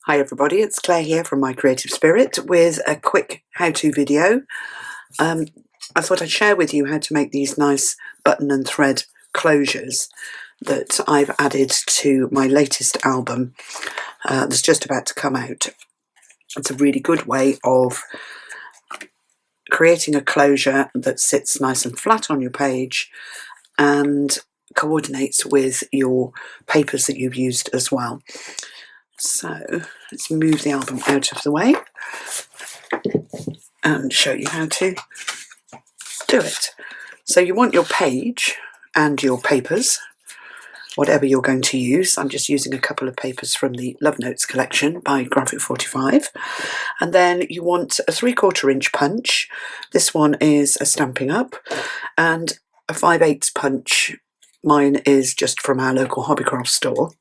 Hi everybody, it's Claire here from My Creative Spirit with a quick how-to video. I thought I'd share with you how to make these nice button and thread closures that I've added to my latest album that's just about to come out. It's a really good way of creating a closure that sits nice and flat on your page and coordinates with your papers that you've used as well. So let's move the album out of the way and show you how to do it. So you want your page and your papers, whatever you're going to use. I'm just using a couple of papers from the Love Notes collection by Graphic 45. And then you want a 3/4 inch punch. This one is a Stampin' Up, and a 5/8 punch. Mine is just from our local hobbycraft store.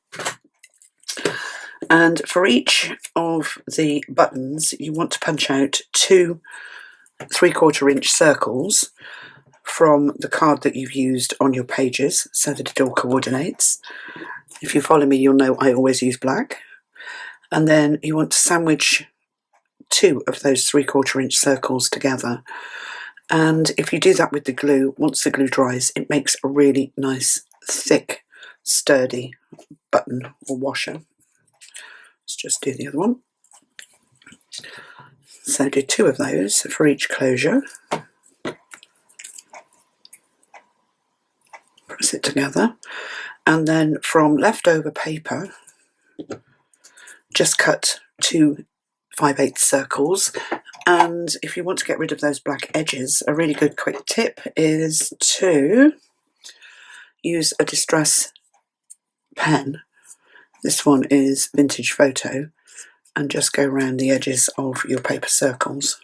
And for each of the buttons, you want to punch out 2 3/4 inch circles from the card that you've used on your pages so that it all coordinates. If you follow me, you'll know I always use black. And then you want to sandwich 2 of those 3/4 inch circles together. And if you do that with the glue, once the glue dries, it makes a really nice, thick, sturdy button or washer. Let's just do the other one. So do 2 of those for each closure. Press it together, and then from leftover paper, just cut 2 5/8 circles. And if you want to get rid of those black edges, a really good quick tip is to use a distress pen. This one is Vintage Photo, and just go around the edges of your paper circles.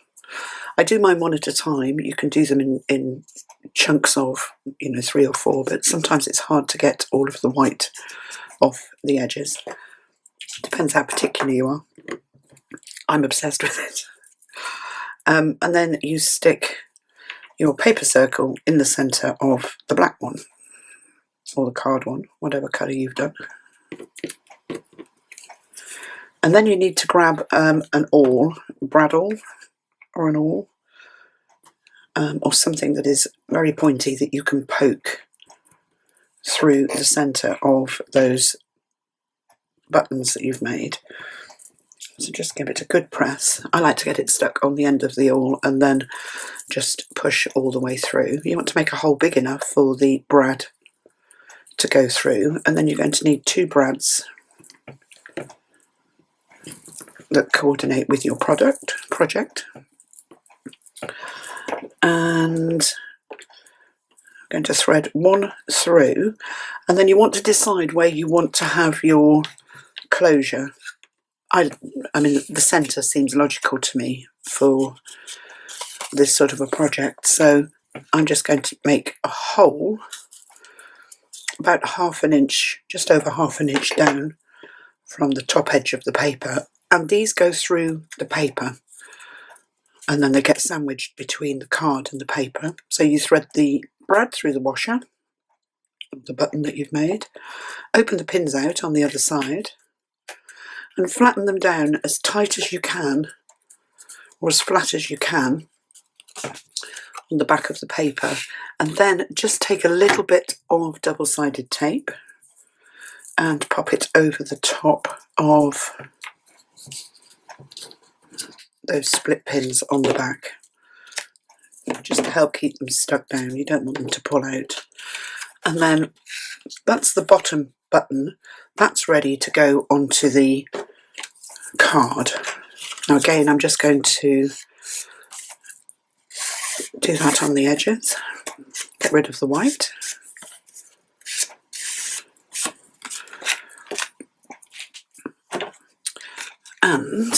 I do mine one at a time. You can do them in chunks of 3 or 4, but sometimes it's hard to get all of the white off the edges. Depends how particular you are. I'm obsessed with it. And then you stick your paper circle in the centre of the black one, or the card one, whatever colour you've done. And then you need to grab an awl, bradawl, or an awl, or something that is very pointy that you can poke through the centre of those buttons that you've made. So just give it a good press. I like to get it stuck on the end of the awl and then just push all the way through. You want to make a hole big enough for the brad to go through, and then you're going to need 2 brads that coordinate with your project. And I'm going to thread 1 through, and then you want to decide where you want to have your closure. I mean, the centre seems logical to me for this sort of a project, so I'm just going to make a hole about 1/2 inch, just over 1/2 inch down from the top edge of the paper, and these go through the paper, and then they get sandwiched between the card and the paper. So you thread the brad through the washer of the button that you've made, open the pins out on the other side, and flatten them down as tight as you can, or as flat as you can, on the back of the paper. And then just take a little bit of double-sided tape and pop it over the top of those split pins on the back, just to help keep them stuck down. You don't want them to pull out. And then that's the bottom button. That's ready to go onto the card. Now again, I'm just going to do that on the edges. Get rid of the white. And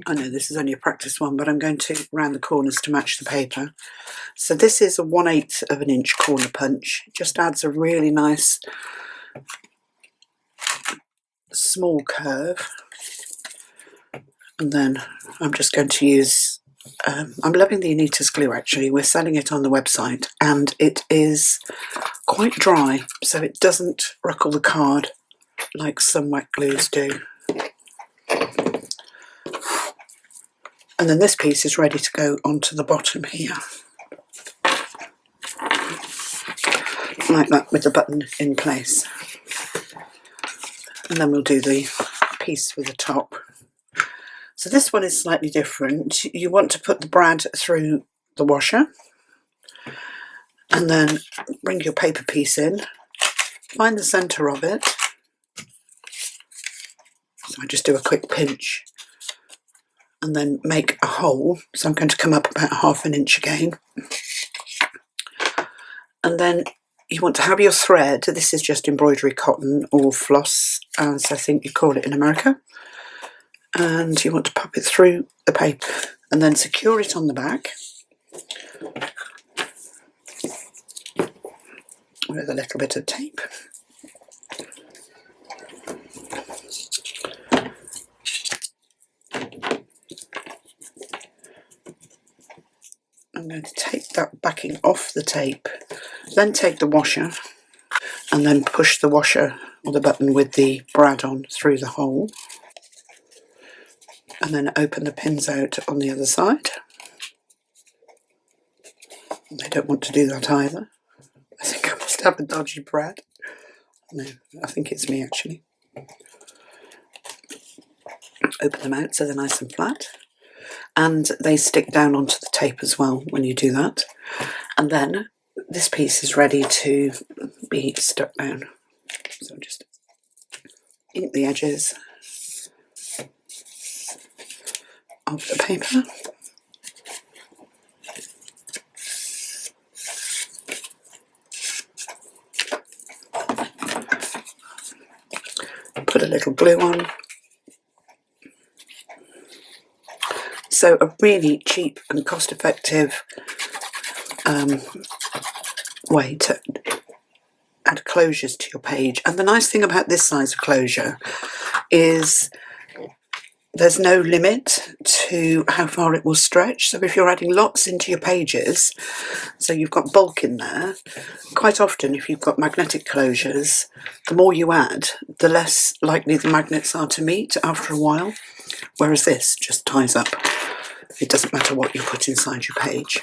I know this is only a practice one, but I'm going to round the corners to match the paper. So this is a 1/8 of an inch corner punch. It just adds a really nice small curve. And then I'm just going to use, I'm loving the Anita's glue actually. We're selling it on the website, and it is quite dry, so it doesn't ruckle the card like some wet glues do. And then this piece is ready to go onto the bottom here. Like that, with the button in place. And then we'll do the piece with the top. So this one is slightly different. You want to put the brad through the washer and then bring your paper piece in, find the centre of it. So I just do a quick pinch and then make a hole. So I'm going to come up about 1/2 inch again. And then you want to have your thread. This is just embroidery cotton or floss, as I think you call it in America. And you want to pop it through the paper and then secure it on the back with a little bit of tape. I'm going to take that backing off the tape, then take the washer and then push the washer or the button with the brad on through the hole, and then open the pins out on the other side. I don't want to do that either. I think I must have a dodgy brad. No, I think it's me actually. Open them out so they're nice and flat. And they stick down onto the tape as well when you do that. And then this piece is ready to be stuck down. So just ink the edges of the paper. Put a little glue on. So a really cheap and cost-effective way to add closures to your page. And the nice thing about this size of closure is there's no limit to how far it will stretch. So if you're adding lots into your pages, so you've got bulk in there, quite often if you've got magnetic closures, the more you add, the less likely the magnets are to meet after a while, whereas this just ties up. It doesn't matter what you put inside your page.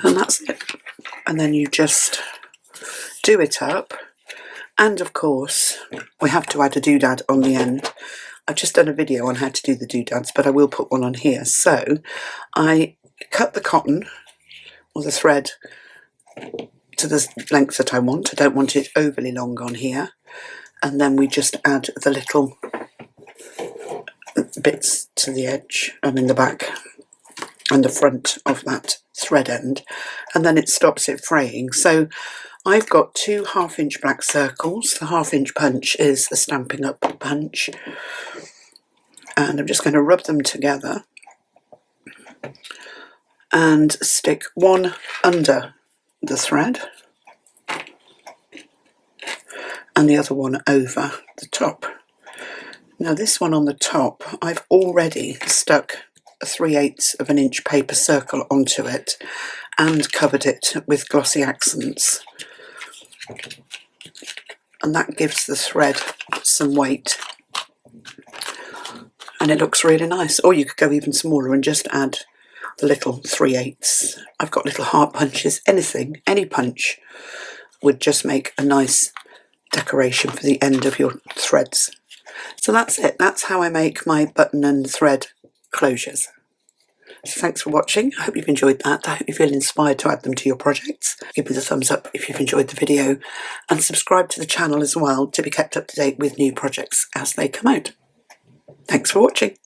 And that's it. And then you just do it up. And of course, we have to add a doodad on the end. I've just done a video on how to do the doodads, but I will put one on here. So I cut the cotton or the thread to the length that I want. I don't want it overly long on here. And then we just add the little bits to the edge and in the back and the front of that thread end, and then it stops it fraying. So I've got 2 1/2-inch black circles. The 1/2-inch punch is a Stampin' Up punch, and I'm just going to rub them together and stick one under the thread and the other one over the top. Now this one on the top, I've already stuck a 3/8 of an inch paper circle onto it and covered it with glossy accents. And that gives the thread some weight. And it looks really nice. Or you could go even smaller and just add the little 3/8. I've got little heart punches, anything, any punch would just make a nice decoration for the end of your threads. So that's it. That's how I make my button and thread closures. So thanks for watching. I hope you've enjoyed that. I hope you feel inspired to add them to your projects. Give me the thumbs up if you've enjoyed the video, and subscribe to the channel as well to be kept up to date with new projects as they come out. Thanks for watching.